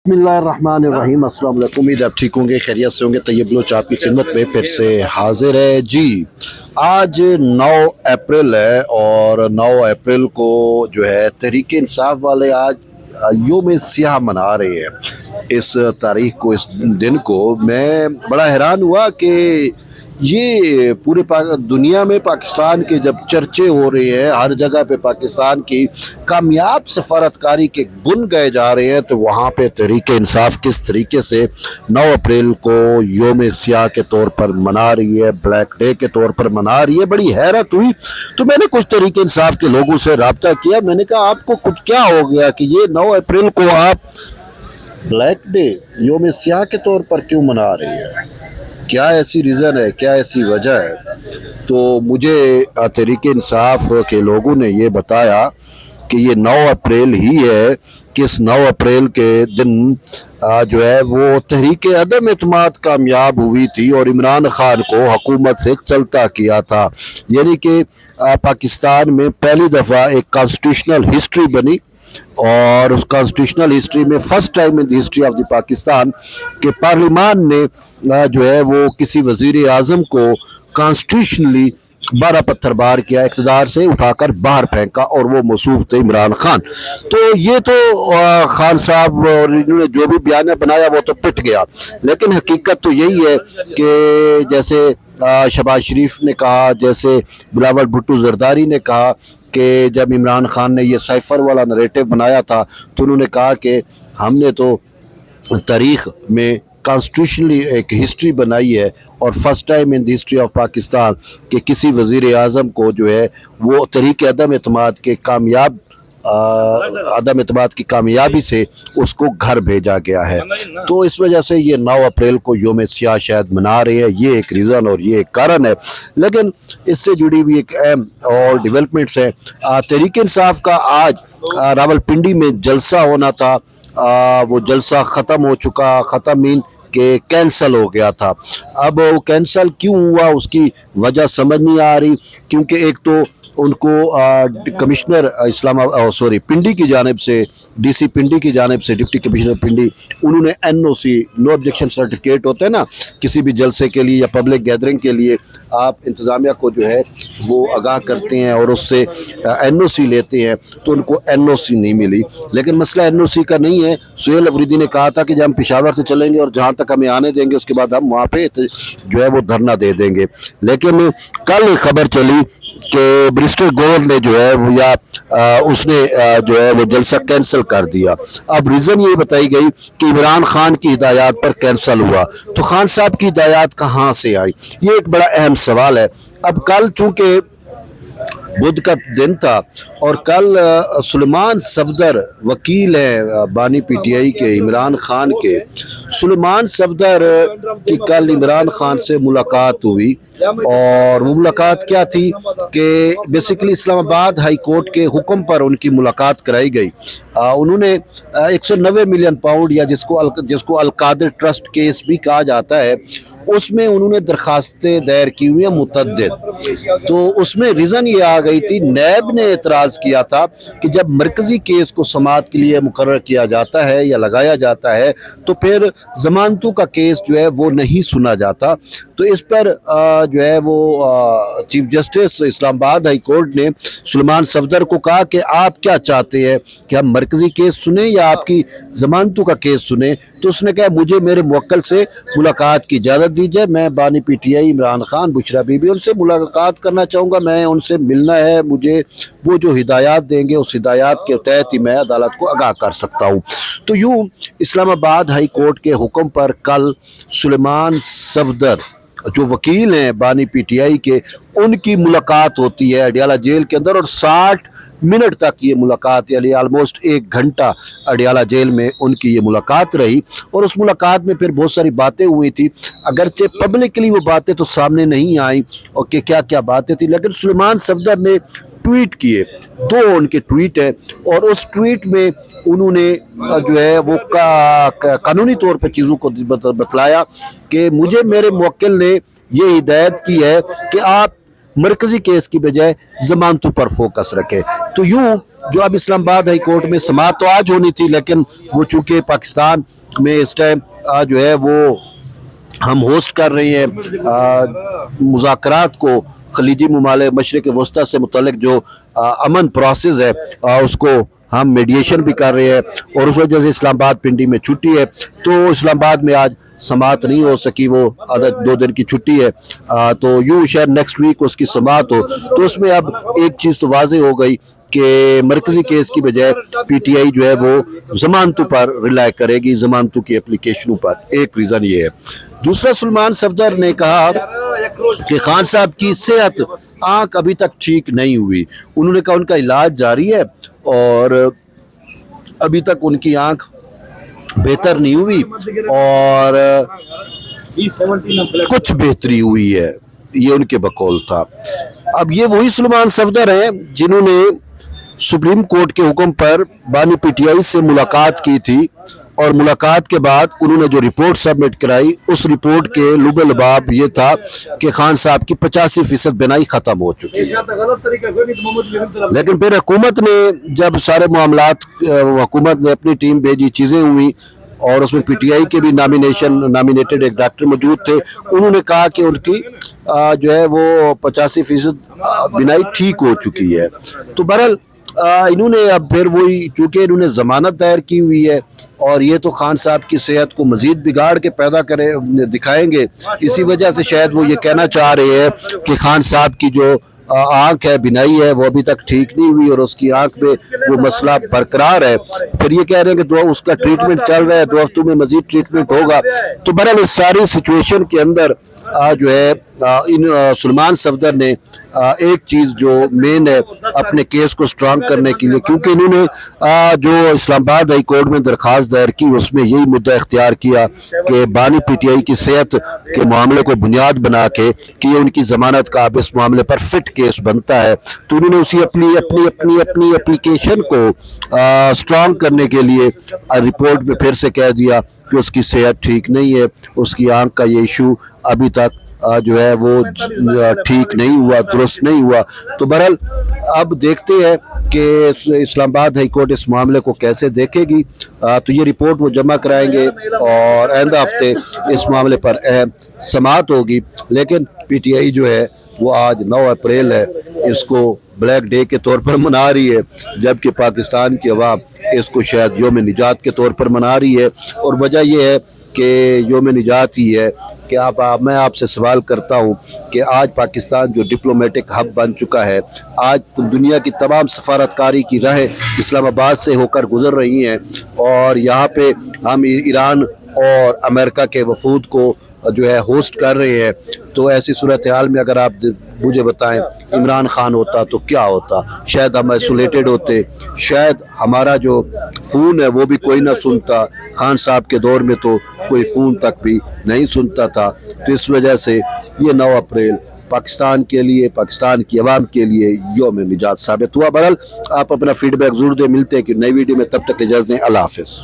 बिस्मिल्लाहिर्रहमानिर्रहीम। अस्सलाम वालेकुम। उम्मीद आप ठीक होंगे, खैरियत से होंगे। तैयब बलोच आपकी खिदमत में फिर से हाजिर है जी। आज 9 अप्रैल है और 9 अप्रैल को जो है तहरीक इंसाफ वाले आज योम सियाह मना रहे हैं। इस तारीख को, इस दिन को मैं बड़ा हैरान हुआ कि ये पूरे दुनिया में पाकिस्तान के जब चर्चे हो रहे हैं, हर जगह पे पाकिस्तान की कामयाब सफारतकारी के गुण गाए जा रहे हैं, तो वहाँ पे तहरीक इंसाफ किस तरीके से 9 अप्रैल को योम सियाह के तौर पर मना रही है, ब्लैक डे के तौर पर मना रही है। बड़ी हैरत हुई। तो मैंने कुछ तहरीक इंसाफ के लोगों से रब्ता किया। मैंने कहा आपको कुछ क्या हो गया कि ये 9 अप्रैल को आप ब्लैक डे योम सियाह के तौर पर क्यों मना रही है? क्या ऐसी रीज़न है, क्या ऐसी वजह है? तो मुझे तहरीक इंसाफ के लोगों ने ये बताया कि ये 9 अप्रैल ही है कि इस 9 अप्रैल के दिन जो है वो तहरीक अदम एतमाद कामयाब हुई थी और इमरान खान को हुकूमत से चलता किया था। यानी कि पाकिस्तान में पहली दफ़ा एक कॉन्स्टिट्यूशनल हिस्ट्री बनी और उस कॉन्स्टिट्यूशनल हिस्ट्री में first time in the history of the Pakistan के पार्लियामान ने जो है वो किसी वजीर आज़म को कॉन्स्टिट्यूशनली 12 पत्थर बार किया, इक़्तिदार से उठाकर बाहर फेंका और वो मौसूफ थे इमरान खान। तो ये तो खान साहब और इन्होंने जो भी बयान बनाया वो तो पिट गया, लेकिन हकीकत तो यही है कि जैसे शहबाज शरीफ ने कहा, जैसे बिलावल भुट्टो जरदारी ने कहा कि जब इमरान खान ने ये साइफर वाला नरेटिव बनाया था तो उन्होंने कहा कि हमने तो तारीख़ में कॉन्स्टिट्यूशनली एक हिस्ट्री बनाई है और first time in the history of Pakistan कि किसी वज़ीर आज़म को जो है वो तहरीक अदम एतमाद के अदम एतमाद की कामयाबी से उसको घर भेजा गया है। तो इस वजह से ये 9 अप्रैल को योम सियाह शायद मना रहे हैं। ये एक रीज़न और ये एक कारण है, लेकिन इससे जुड़ी हुई एक अहम और डेवलपमेंट्स है। तहरीक इंसाफ का आज रावलपिंडी में जलसा होना था, वो जलसा ख़त्म हो चुका। ख़त्म मीन के कैंसल हो गया था। अब वो कैंसल क्यों हुआ उसकी वजह समझ नहीं आ रही, क्योंकि एक तो उनको कमिश्नर पिंडी की जानिब से, डीसी पिंडी की जानिब से, डिप्टी कमिश्नर पिंडी, उन्होंने एनओसी, नो ऑब्जेक्शन सर्टिफिकेट होते हैं ना, किसी भी जलसे के लिए या पब्लिक गैदरिंग के लिए आप इंतज़ामिया को जो है वो आगाह करते हैं और उससे एनओसी लेते हैं, तो उनको एनओसी नहीं मिली। लेकिन मसला एनओसी का नहीं है। सुहेल अफरीदी ने कहा था कि जब हम पेशावर से चलेंगे और जहाँ तक हमें आने देंगे उसके बाद हम वहाँ पे जो है वो धरना दे देंगे। लेकिन कल खबर चली कि बैरिस्टर गोवर ने जो है वो उसने जो है वो जलसा कैंसिल कर दिया। अब रीज़न ये बताई गई कि इमरान खान की हिदायत पर कैंसिल हुआ। तो खान साहब की हिदायत कहाँ से आई, ये एक बड़ा अहम सवाल है। अब कल चूँकि बुध का दिन था और कल सुलेमान सफदर वकील हैं बानी पीटीआई के इमरान खान के, सुलेमान सफदर की कल इमरान खान से मुलाकात हुई और वो मुलाकात क्या थी कि बेसिकली इस्लामाबाद हाई कोर्ट के हुक्म पर उनकी मुलाकात कराई गई। उन्होंने 190 मिलियन पाउंड या जिसको अलकादिर ट्रस्ट केस भी कहा जाता है, उसमें उन्होंने दरखास्तें दायर की हुई हैं मुतअद्दिद। तो उसमें रीज़न ये आ गई थी, नैब ने एतराज़ किया था कि जब मरकज़ी केस को समाअत के लिए मुकर्रर किया जाता है या लगाया जाता है तो फिर ज़मानतों का केस जो है वो नहीं सुना जाता। तो इस पर जो है वो chief justice Islamabad high court ने सुलेमान सफदर को कहा कि आप क्या चाहते हैं कि हम मरकज़ी केस सुने या आपकी ज़मानतों का केस सुने? तो उसने कहा मुझे मेरे मुवक्किल से मुलाकात की इजाज़त दीजिए, मैं बानी पीटीआई इमरान खान, बुशरा बीबी, उनसे मुलाकात करना चाहूँगा, मैं उनसे मिलना है, मुझे वो जो हिदायत देंगे उस हिदायत के तहत ही मैं अदालत को आगाह कर सकता हूँ। तो यूँ इस्लामाबाद हाई कोर्ट के हुक्म पर कल सुलेमान सफदर जो वकील हैं बानी पीटीआई के, उनकी मुलाकात होती है अडियाला जेल के अंदर और 60 मिनट तक ये मुलाकात, यानी ऑलमोस्ट 1 घंटा अडियाला जेल में उनकी ये मुलाकात रही। और उस मुलाकात में फिर बहुत सारी बातें हुई थी, अगरचे पब्लिकली वो बातें तो सामने नहीं आई और कि क्या क्या बातें थी, लेकिन सुलेमान सफदर ने ट्वीट किए, 2 उनके ट्वीट हैं और उस ट्वीट में उन्होंने जो है वो कानूनी तौर पर चीज़ों को बतलाया कि मुझे मेरे मुवक्किल ने ये हिदायत की है कि आप मरकज़ी केस की बजाय ज़मानतों पर फोकस रखें। तो यूँ जो अब इस्लामाबाद हाई कोर्ट में समाअत तो आज होनी थी, लेकिन वो चूँकि पाकिस्तान میں اس ٹائم جو ہے وہ ہم ہوسٹ کر رہے ہیں مذاکرات کو خلیجی ممالک مشرق وسطیٰ سے متعلق جو امن پروسیس ہے اس کو ہم میڈیشن بھی کر رہے ہیں، اور اس وجہ سے اسلام آباد پنڈی میں چھٹی ہے، تو اسلام آباد میں آج سماعت نہیں ہو سکی، وہ 2 دن کی چھٹی ہے، تو یوں شاید نیکسٹ ویک اس کی سماعت ہو۔ تو اس میں اب ایک چیز تو واضح ہو گئی کہ مرکزی کیس کی بجائے پی ٹی آئی جو ہے وہ ضمانتوں پر ریلائی کرے گی، ضمانتوں کی اپلیکیشنوں پر۔ ایک ریزن یہ ہے۔ دوسرا، سلمان صفدر نے کہا کہ خان صاحب کی صحت آنکھ ابھی تک ٹھیک نہیں ہوئی، انہوں نے کہا ان کا علاج جاری ہے اور ابھی تک ان کی آنکھ بہتر نہیں ہوئی اور کچھ بہتری ہوئی ہے، یہ ان کے بقول تھا۔ اب یہ وہی سلمان صفدر ہیں جنہوں نے سپریم کورٹ کے حکم پر بانی پی ٹی آئی سے ملاقات کی تھی، اور ملاقات کے بعد انہوں نے جو رپورٹ سبمٹ کرائی، اس رپورٹ کے لب لباب یہ تھا کہ خان صاحب کی 85% بینائی ختم ہو چکی ہے۔ لیکن پھر حکومت نے جب سارے معاملات، حکومت نے اپنی ٹیم بھیجی، چیزیں ہوئی، اور اس میں پی ٹی آئی کے بھی نامینیٹڈ ایک ڈاکٹر موجود تھے، انہوں نے کہا کہ ان کی جو ہے وہ 85% بینائی ٹھیک ہو چکی ہے۔ تو بہرحال انہوں نے اب پھر وہی، چونکہ انہوں نے ضمانت دائر کی ہوئی ہے اور یہ تو خان صاحب کی صحت کو مزید بگاڑ کے پیدا کرے دکھائیں گے، اسی وجہ سے شاید وہ یہ کہنا چاہ رہے ہیں کہ خان صاحب کی جو آنکھ ہے، بینائی ہے، وہ ابھی تک ٹھیک نہیں ہوئی اور اس کی آنکھ میں وہ مسئلہ برقرار ہے۔ پھر یہ کہہ رہے ہیں کہ اس کا ٹریٹمنٹ چل رہا ہے، 2 ہفتوں میں مزید ٹریٹمنٹ ہوگا۔ تو بہرحال اس ساری سچویشن کے اندر جو ہے سلمان صفدر نے ایک چیز جو مین ہے اپنے کیس کو سٹرانگ کرنے کے لیے، کیونکہ انہوں نے جو اسلام آباد ہائی کورٹ میں درخواست دائر کی، اس میں یہی مدعا اختیار کیا کہ بانی پی ٹی آئی کی صحت کے معاملے کو بنیاد بنا کے کہ یہ ان کی ضمانت کا اب اس معاملے پر فٹ کیس بنتا ہے، تو انہوں نے اسی اپنی اپلیکیشن کو سٹرانگ کرنے کے لیے رپورٹ میں پھر سے کہہ دیا کہ اس کی صحت ٹھیک نہیں ہے، اس کی آنکھ کا یہ ایشو ابھی تک جو ہے وہ ٹھیک نہیں ہوا، درست نہیں ہوا۔ تو بہرحال اب دیکھتے ہیں کہ اسلام آباد ہائی کورٹ اس معاملے کو کیسے دیکھے گی۔ تو یہ رپورٹ وہ جمع کرائیں گے اور آئندہ ہفتے اس معاملے پر اہم سماعت ہوگی۔ لیکن پی ٹی آئی جو ہے وہ آج 9 اپریل ہے، اس کو بلیک ڈے کے طور پر منا رہی ہے، جبکہ پاکستان کی عوام اس کو شاید یوم نجات کے طور پر منا رہی ہے، اور وجہ یہ ہے کہ یوم نجات ہی ہے کہ میں آپ سے سوال کرتا ہوں کہ آج پاکستان جو ڈپلومیٹک ہب بن چکا ہے، آج دنیا کی تمام سفارتکاری کی راہیں اسلام آباد سے ہو کر گزر رہی ہیں، اور یہاں پہ ہم ایران اور امریکہ کے وفود کو جو ہے ہوسٹ کر رہے ہیں، تو ایسی صورتحال میں اگر آپ مجھے بتائیں عمران خان ہوتا تو کیا ہوتا؟ شاید ہم آئسولیٹڈ ہوتے، شاید ہمارا جو فون ہے وہ بھی کوئی نہ سنتا، خان صاحب کے دور میں تو کوئی فون تک بھی نہیں سنتا تھا۔ تو اس وجہ سے یہ 9 اپریل پاکستان کے لیے، پاکستان کی عوام کے لیے یوم نجات ثابت ہوا۔ بہرحال آپ اپنا فیڈ بیک ضرور دیں، ملتے ہیں کہ نئی ویڈیو میں، تب تک اجازت دیں، اللہ حافظ۔